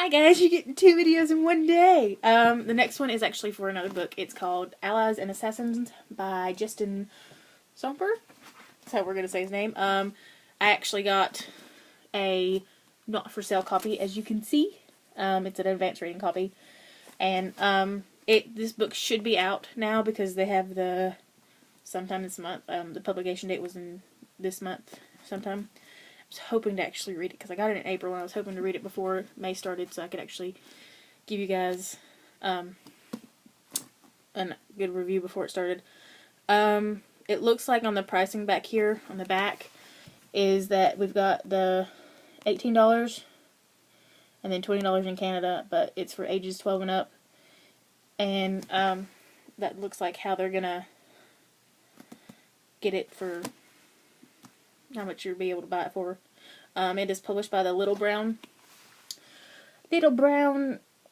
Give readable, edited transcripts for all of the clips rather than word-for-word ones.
Hi guys, you're getting 2 videos in one day. The next one is actually for another book. It's called Allies and Assassins by Justin Somper. That's how we're going to say his name. I actually got a not for sale copy, as you can see. It's an advanced reading copy. And this book should be out now because they have the sometime this month. The publication date was in this month sometime. I was hoping to actually read it because I got it in April and I was hoping to read it before May started so I could actually give you guys a good review before it started. It looks like on the pricing back here on the back is that we've got the $18 and then $20 in Canada, but it's for ages 12 and up. And that looks like how they're gonna get it for how much you'll be able to buy it for. It is published by the Little Brown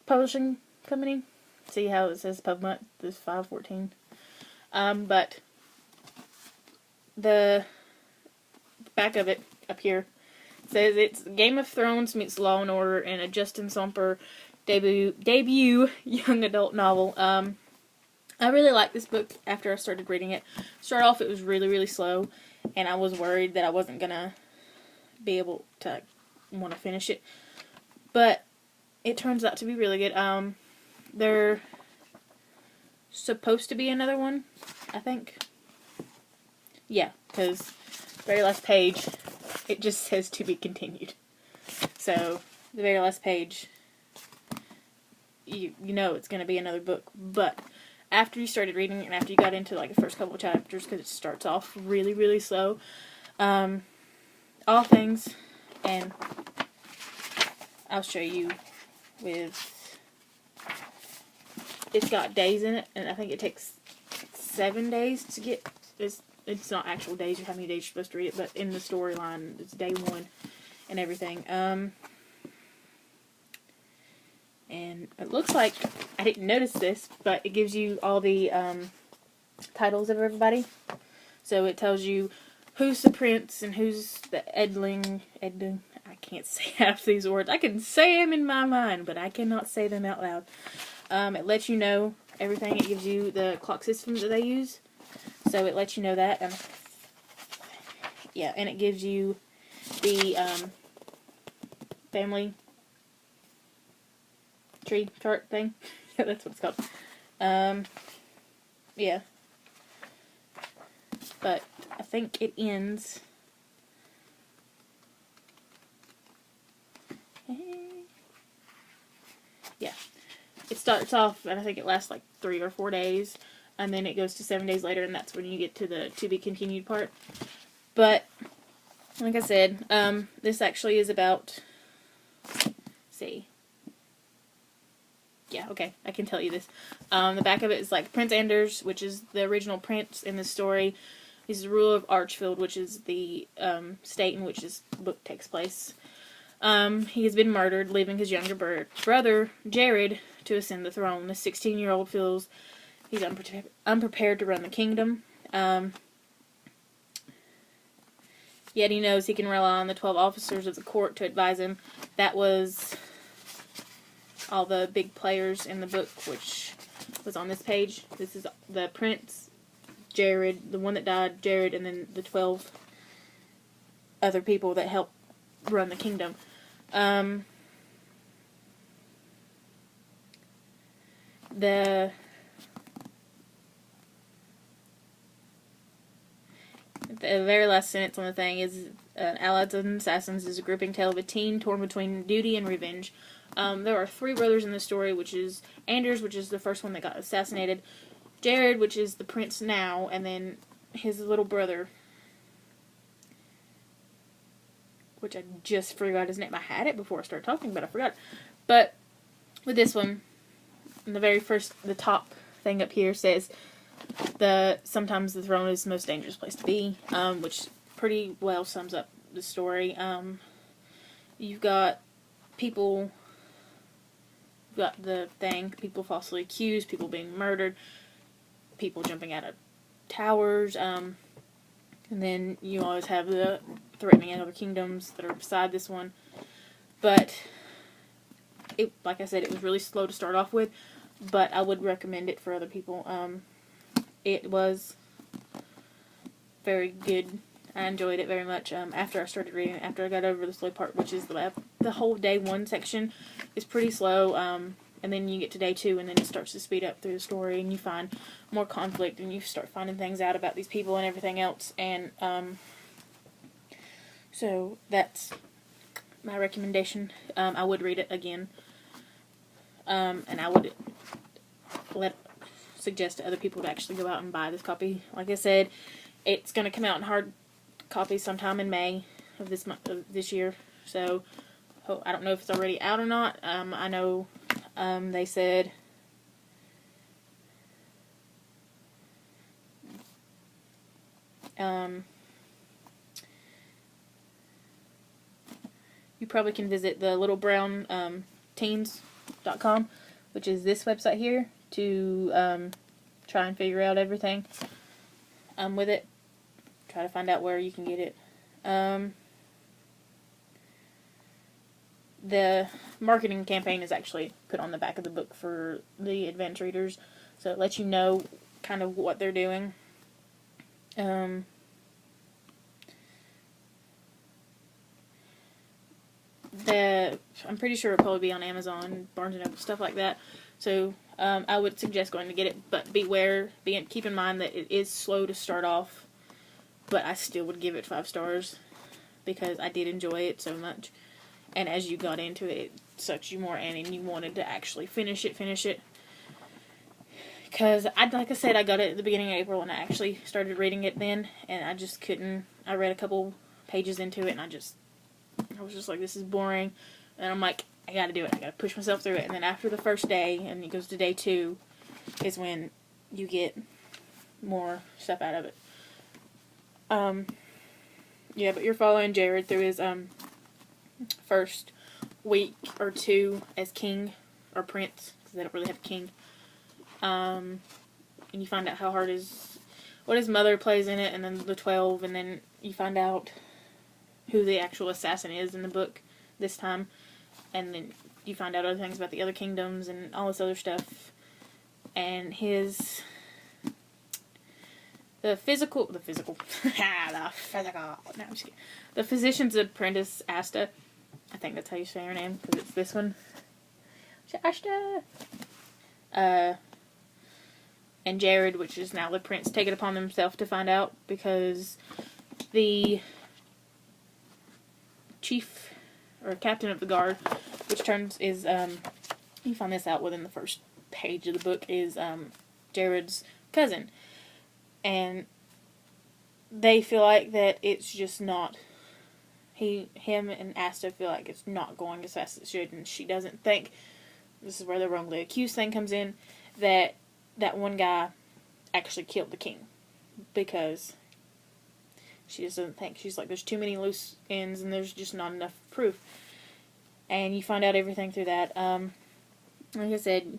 Publishing Company. See how it says pub month? This 5/14. But the back of it up here says it's Game of Thrones meets Law and Order in a Justin Somper debut young adult novel. I really liked this book after I started reading it. Start off, it was really, really slow, and I was worried that I wasn't gonna be able to want to finish it. But it turns out to be really good. There's supposed to be another one, I think. Yeah, because very last page, it just says to be continued. So the very last page, you know it's gonna be another book, but after you started reading it and after you got into like the first couple of chapters, because it starts off really, really slow, all things, and I'll show you with, it's got days in it, and I think it takes 7 days to get, it's not actual days, or how many days you're supposed to read it, but in the storyline, it's day 1 and everything. And it looks like, I didn't notice this, but it gives you all the titles of everybody. So it tells you who's the prince and who's the Edling. I can't say half these words. I can say them in my mind, but I cannot say them out loud. It lets you know everything. It gives you the clock system that they use. So it lets you know that. Yeah, and it gives you the family tree chart thing. Yeah, that's what it's called. Yeah. But I think it ends. Yeah. It starts off, and I think it lasts like 3 or 4 days, and then it goes to 7 days later, and that's when you get to the to be continued part. But like I said, this actually is about, let's see. Yeah, okay, I can tell you this. The back of it is like Prince Anders, which is the original prince in the story. He's the ruler of Archfield, which is the state in which this book takes place. He has been murdered, leaving his younger brother, Jared, to ascend the throne. The 16-year-old feels he's unprepared to run the kingdom. Yet he knows he can rely on the 12 officers of the court to advise him. That was all the big players in the book, which was on this page. This is the prince, Jared, the one that died, Jared, and then the 12 other people that helped run the kingdom. The very last sentence on the thing is, Allies and Assassins is a gripping tale of a teen torn between duty and revenge. There are 3 brothers in the story, which is Anders, which is the first one that got assassinated, Jared, which is the prince now, and then his little brother, which I just forgot his name. I had it before I started talking, but I forgot. But with this one, the very first, the top thing up here says, sometimes the throne is the most dangerous place to be, which pretty well sums up the story. You've got people, got the thing, people falsely accused, people being murdered, people jumping out of towers, and then you always have the threatening other kingdoms that are beside this one. But like I said, it was really slow to start off with, but I would recommend it for other people. It was very good. I enjoyed it very much. After I started reading, after I got over the slow part, which is the whole day 1 section is pretty slow. And then you get to day 2, and then it starts to speed up through the story, and you find more conflict, and you start finding things out about these people and everything else. And so that's my recommendation. I would read it again, and I would suggest to other people to actually go out and buy this copy. Like I said, it's going to come out in hard copy sometime in May of this year. So I don't know if it's already out or not. I know they said you probably can visit the Little Brown Teens.com, which is this website here, to try and figure out everything with it. Try to find out where you can get it. The marketing campaign is actually put on the back of the book for the advanced readers, so it lets you know kind of what they're doing. I'm pretty sure it'll probably be on Amazon, Barnes & Noble, stuff like that. So I would suggest going to get it, but keep in mind that it is slow to start off, but I still would give it 5 stars because I did enjoy it so much. And as you got into it, it sucked you more in, and you wanted to actually finish it. Because, like I said, I got it at the beginning of April, and I actually started reading it then, and I just couldn't. I read a couple pages into it, and I was just like, this is boring. And I'm like, I gotta do it. I gotta push myself through it. And then after the first day, and it goes to day 2, is when you get more stuff out of it. Yeah, but you're following Jared through his, first week or 2 as king, or prince, because they don't really have a king. And you find out how hard what his mother plays in it, and then the 12, and then you find out who the actual assassin is in the book this time, and then you find out other things about the other kingdoms and all this other stuff, and the physician's apprentice, Asta, I think that's how you say her name, because it's this one, Asta, and Jared, which is now the prince, take it upon himself to find out, because the chief, or captain of the guard, which is, you find this out within the first page of the book, is, Jared's cousin, and they feel like that it's just not, him and Asta feel like it's not going as fast as it should, and she doesn't think, this is where the wrongly accused thing comes in, that one guy actually killed the king, because she just doesn't think, she's like, there's too many loose ends, and there's just not enough proof, and you find out everything through that. Like I said,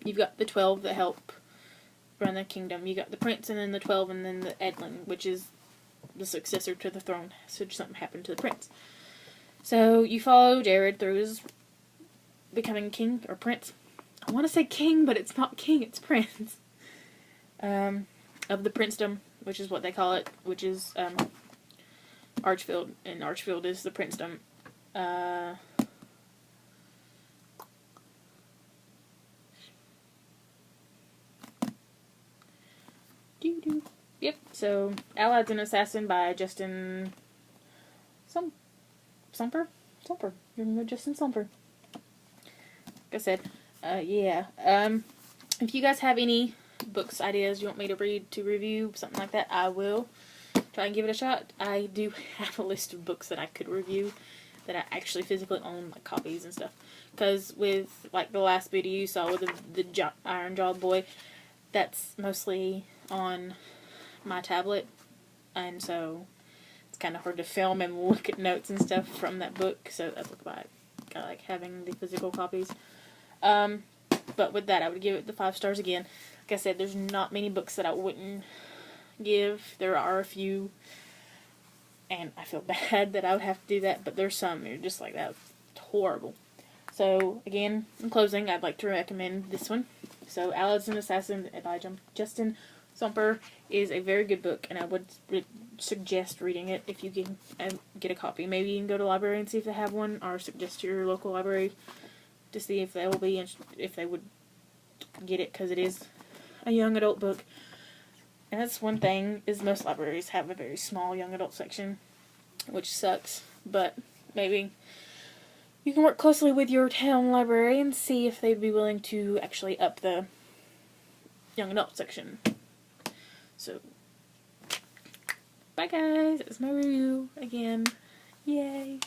you've got the 12 that help run the kingdom, you got the prince, and then the 12, and then the Edlin, which is the successor to the throne, should something happen to the prince. So you follow Jared through his becoming king, or prince. I want to say king, but it's not king, it's prince. Of the princedom, which is what they call it, which is Archfield, and Archfield is the princedom. Yep, so Allied's an Assassin by Justin Somper? Somper. You remember Justin Somper. Like I said, yeah. If you guys have any books, ideas you want me to read, to review, something like that, I will try and give it a shot. I do have a list of books that I could review that I actually physically own, like copies and stuff. Because with, like, the last video you saw with the Iron Jawed Boy, that's mostly on my tablet, and so it's kind of hard to film and look at notes and stuff from that book, so that's why I like having the physical copies. But with that, I would give it the 5 stars again. Like I said, there's not many books that I wouldn't give. There are a few, and I feel bad that I would have to do that, but there's some that are just like, that horrible. So, again, in closing, I'd like to recommend this one. So, Allies and Assassins by Justin Somper is a very good book, and I would suggest reading it if you can get a copy. Maybe you can go to the library and see if they have one, or suggest to your local library to see if they will be, if they would get it, because it is a young adult book. And that's one thing, is most libraries have a very small young adult section, which sucks, but maybe you can work closely with your town library and see if they'd be willing to actually up the young adult section. So, bye guys, that's my review again. Yay!